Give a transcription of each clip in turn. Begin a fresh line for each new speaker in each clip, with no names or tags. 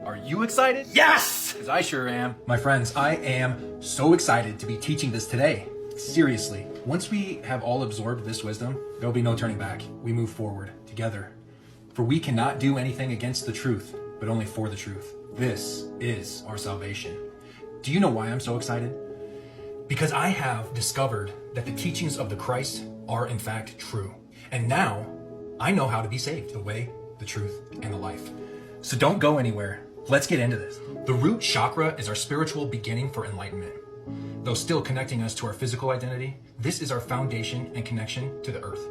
Are you excited?
Yes!
Because I sure am.
My friends, I am so excited to be teaching this today. Seriously, once we have all absorbed this wisdom, there'll be no turning back. We move forward together. For we cannot do anything against the truth, but only for the truth. This is our salvation. Do you know why I'm so excited? Because I have discovered that the teachings of the Christ are in fact true. And now I know how to be saved, the way, the truth, and the life. So don't go anywhere. Let's get into this. The root chakra is our spiritual beginning for enlightenment. Though still connecting us to our physical identity, this is our foundation and connection to the earth.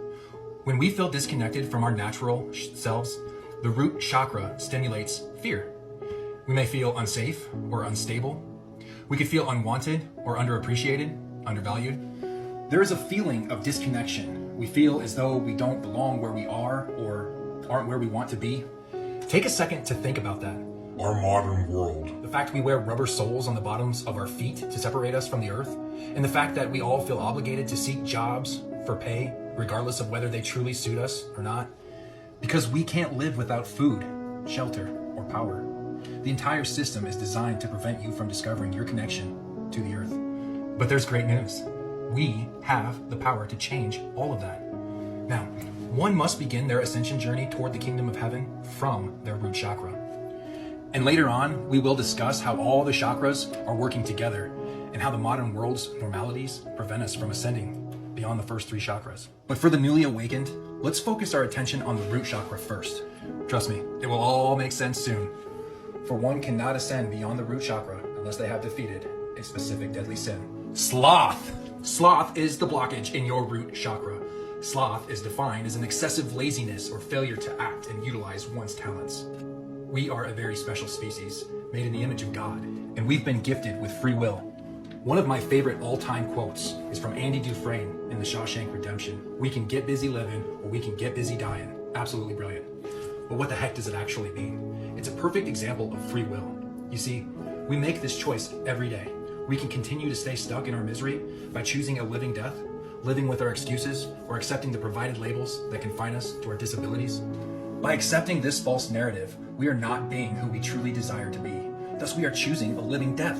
When we feel disconnected from our natural selves, the root chakra stimulates fear. We may feel unsafe or unstable. We could feel unwanted or underappreciated, undervalued. There is a feeling of disconnection. We feel as though we don't belong where we are or aren't where we want to be. Take a second to think about that.
Our modern world.
The fact we wear rubber soles on the bottoms of our feet to separate us from the earth, and the fact that we all feel obligated to seek jobs for pay, regardless of whether they truly suit us or not, because we can't live without food, shelter, or power. The entire system is designed to prevent you from discovering your connection to the earth. But there's great news. We have the power to change all of that. Now, one must begin their ascension journey toward the kingdom of heaven from their root chakra. And later on, we will discuss how all the chakras are working together and how the modern world's normalities prevent us from ascending beyond the first three chakras. But for the newly awakened, let's focus our attention on the root chakra first. Trust me, it will all make sense soon. For one cannot ascend beyond the root chakra unless they have defeated a specific deadly sin. Sloth! Sloth is the blockage in your root chakra. Sloth is defined as an excessive laziness or failure to act and utilize one's talents. We are a very special species, made in the image of God, and we've been gifted with free will. One of my favorite all-time quotes is from Andy Dufresne in The Shawshank Redemption. We can get busy living, or we can get busy dying. Absolutely brilliant. But what the heck does it actually mean? It's a perfect example of free will. You see, we make this choice every day. We can continue to stay stuck in our misery by choosing a living death, living with our excuses, or accepting the provided labels that confine us to our disabilities. By accepting this false narrative, we are not being who we truly desire to be. Thus, we are choosing a living death.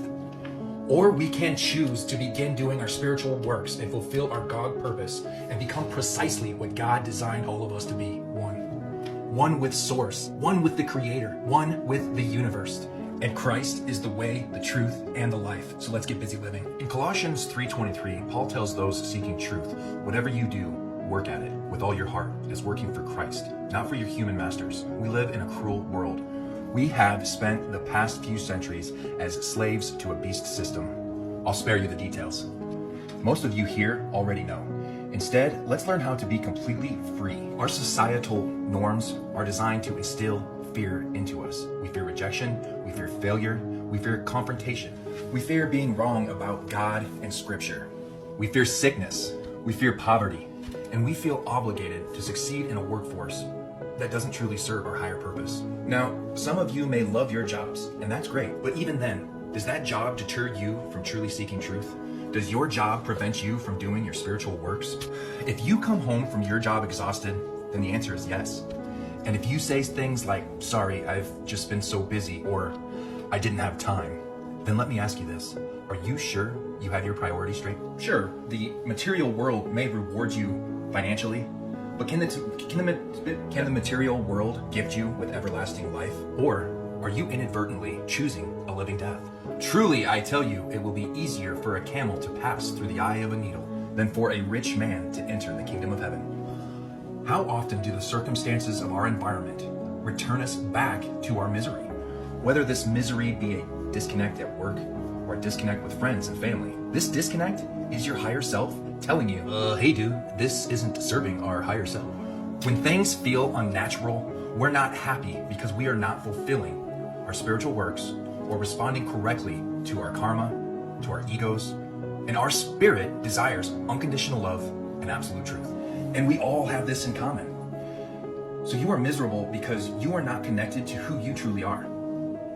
Or we can choose to begin doing our spiritual works and fulfill our God purpose and become precisely what God designed all of us to be, one. One with Source, one with the Creator, one with the universe. And Christ is the way, the truth, and the life. So let's get busy living.
In Colossians 3:23, Paul tells those seeking truth, whatever you do, work at it with all your heart as working for Christ, not for your human masters. We live in a cruel world. We have spent the past few centuries as slaves to a beast system. I'll spare you the details. Most of you here already know. Instead, let's learn how to be completely free. Our societal norms are designed to instill fear into us. We fear rejection, we fear failure, we fear confrontation.
We fear being wrong about God and Scripture. We fear sickness, we fear poverty, and we feel obligated to succeed in a workforce that doesn't truly serve our higher purpose. Now, some of you may love your jobs, and that's great, but even then, does that job deter you from truly seeking truth? Does your job prevent you from doing your spiritual works? If you come home from your job exhausted, then the answer is yes. And if you say things like, sorry, I've just been so busy, or I didn't have time, then let me ask you this. Are you sure you have your priorities straight? Sure, the material world may reward you financially, but can the material world gift you with everlasting life? Or are you inadvertently choosing a living death? Truly, I tell you, it will be easier for a camel to pass through the eye of a needle than for a rich man to enter the kingdom of heaven. How often do the circumstances of our environment return us back to our misery? Whether this misery be a disconnect at work or a disconnect with friends and family, this disconnect is your higher self telling you, hey dude, this isn't serving our higher self. When things feel unnatural, we're not happy because we are not fulfilling our spiritual works or responding correctly to our karma, to our egos, and our spirit desires unconditional love and absolute truth. And we all have this in common. So you are miserable because you are not connected to who you truly are.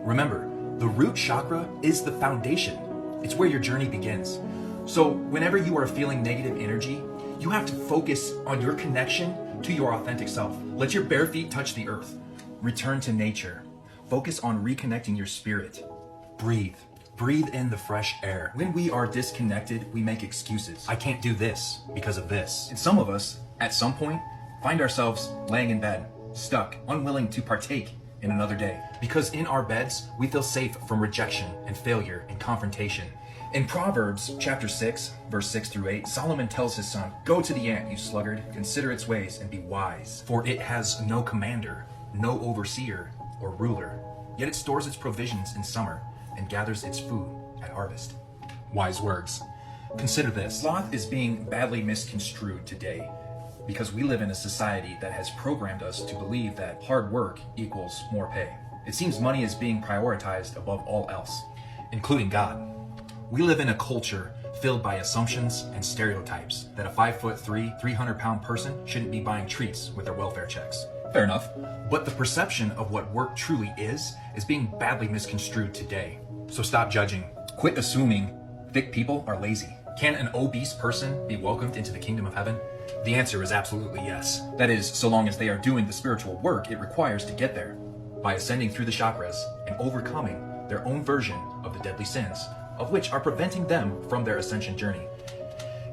Remember, the root chakra is the foundation. It's where your journey begins. So whenever you are feeling negative energy, you have to focus on your connection to your authentic self. Let your bare feet touch the earth. Return to nature.
focus on reconnecting your spirit. Breathe. Breathe in the fresh air. When we are disconnected, we make excuses. I can't do this because of this. And some of us, at some point, find ourselves laying in bed, stuck, unwilling to partake in another day. Because in our beds, we feel safe from rejection and failure and confrontation. In Proverbs chapter 6, verse 6 through 8, Solomon tells his son, "Go to the ant, you sluggard, consider its ways and be wise. For it has no commander, no overseer or ruler, yet it stores its provisions in summer and gathers its food at harvest." Wise words. Consider this. Sloth is being badly misconstrued today because we live in a society that has programmed us to believe that hard work equals more pay. It seems money is being prioritized above all else, including God. We live in a culture filled by assumptions and stereotypes that a 5'3", 300-pound person shouldn't be buying treats with their welfare checks. Fair enough. But the perception of what work truly is being badly misconstrued today. So stop judging. Quit assuming thick people are lazy. Can an obese person be welcomed into the kingdom of heaven? The answer is absolutely yes. That is, so long as they are doing the spiritual work it requires to get there, by ascending through the chakras and overcoming their own version of the deadly sins, of which are preventing them from their ascension journey.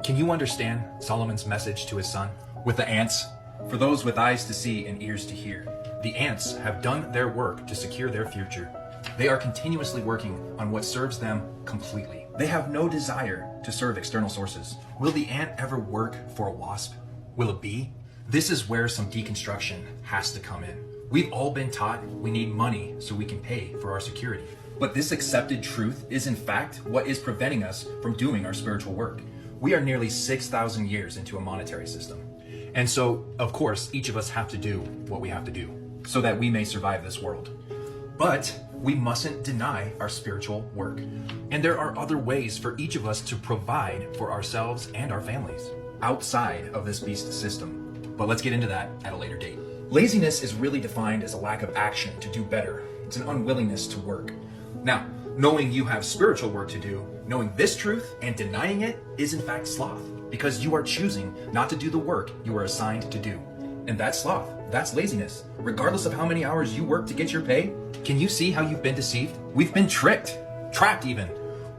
Can you understand Solomon's message to his son? With the ants, for those with eyes to see and ears to hear, the ants have done their work to secure their future. They are continuously working on what serves them completely. They have no desire to serve external sources. Will the ant ever work for a wasp? Will a bee? This is where some deconstruction has to come in. We've all been taught we need money so we can pay for our security. But this accepted truth is in fact what is preventing us from doing our spiritual work. We are nearly 6,000 years into a monetary system. And so, of course, each of us have to do what we have to do so that we may survive this world. But we mustn't deny our spiritual work. And there are other ways for each of us to provide for ourselves and our families outside of this beast system. But let's get into that at a later date. Laziness is really defined as a lack of action to do better. It's an unwillingness to work. Now, knowing you have spiritual work to do, knowing this truth and denying it is in fact sloth, because you are choosing not to do the work you are assigned to do. And that's sloth. That's laziness. Regardless of how many hours you work to get your pay, can you see how you've been deceived? We've been tricked, trapped even.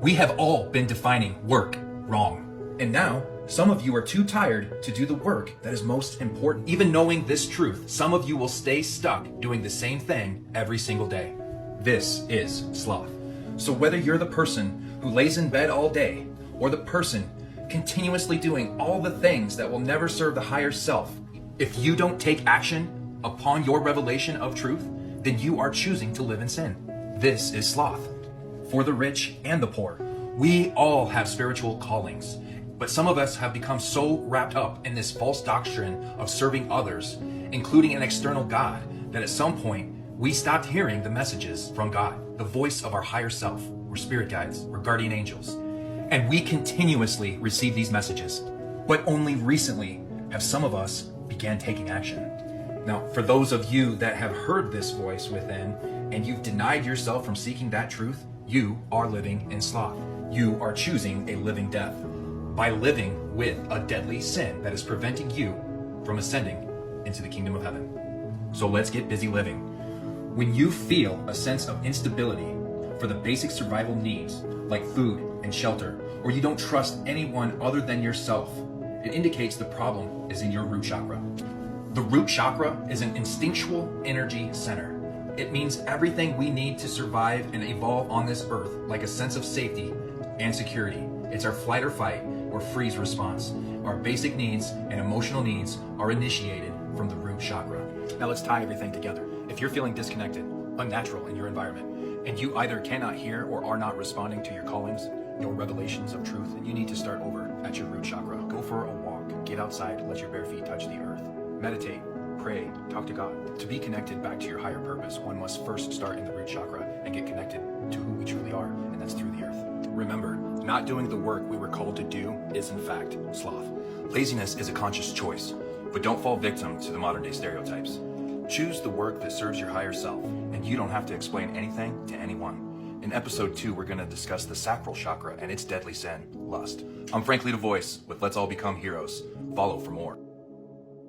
We have all been defining work wrong. And now, some of you are too tired to do the work that is most important. Even knowing this truth, some of you will stay stuck doing the same thing every single day. This is sloth. So whether you're the person who lays in bed all day, or the person continuously doing all the things that will never serve the higher self, if you don't take action upon your revelation of truth, then you are choosing to live in sin. This is sloth. For the rich and the poor, we all have spiritual callings, but some of us have become so wrapped up in this false doctrine of serving others, including an external God, that at some point we stopped hearing the messages from God, the voice of our higher self, or spirit guides, or guardian angels. And we continuously receive these messages, but only recently have some of us began taking action. Now, for those of you that have heard this voice within, and you've denied yourself from seeking that truth, you are living in sloth. You are choosing a living death by living with a deadly sin that is preventing you from ascending into the kingdom of heaven. So let's get busy living. When you feel a sense of instability for the basic survival needs like food and shelter, or you don't trust anyone other than yourself, it indicates the problem is in your root chakra. The root chakra is an instinctual energy center. It means everything we need to survive and evolve on this earth, like a sense of safety and security. It's our flight or fight or freeze response. Our basic needs and emotional needs are initiated from the root chakra. Now let's tie everything together. If you're feeling disconnected, unnatural in your environment, and you either cannot hear or are not responding to your callings, your revelations of truth, then you need to start over at your root chakra. Go for a walk, get outside, let your bare feet touch the earth. Meditate, pray, talk to God. To be connected back to your higher purpose, one must first start in the root chakra and get connected to who we truly are, and that's through the earth. Remember, not doing the work we were called to do is in fact sloth. Laziness is a conscious choice, but don't fall victim to the modern day stereotypes. Choose the work that serves your higher self, and you don't have to explain anything to anyone. In episode 2, we're going to discuss the sacral chakra and its deadly sin, lust. I'm Frank Lee, the voice with Let's All Become Heroes. Follow for more.